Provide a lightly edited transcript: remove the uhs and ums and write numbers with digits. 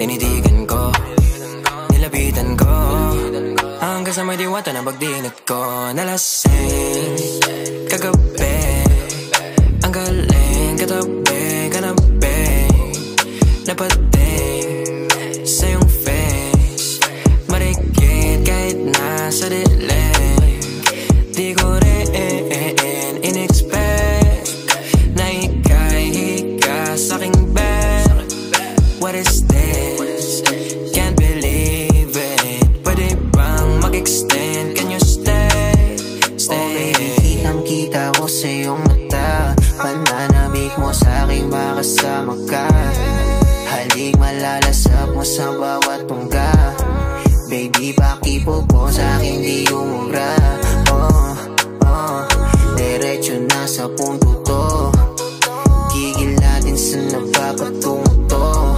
Tinitigan ko, nilapitan ko, hanggang sa may diwata na pagdinat ko. Nalasing kagabi, ang galing katabi, kanabi, napating sa iyong face, marikit kahit nasa dilim. Di ko rin in-expect na ika'y hika sa'king bed. What is this? Can't believe it. Pwede bang mag-extend? Can you stay? Stay. Oh baby, kitang-kita ko sa iyong mata, pananamig mo sa'king makasama ka. Halik malalasap mo sa bawat tungga. Baby, pakipo po sa'king di umura. Diretso na sa punto to, gigil natin sa napapatungo to.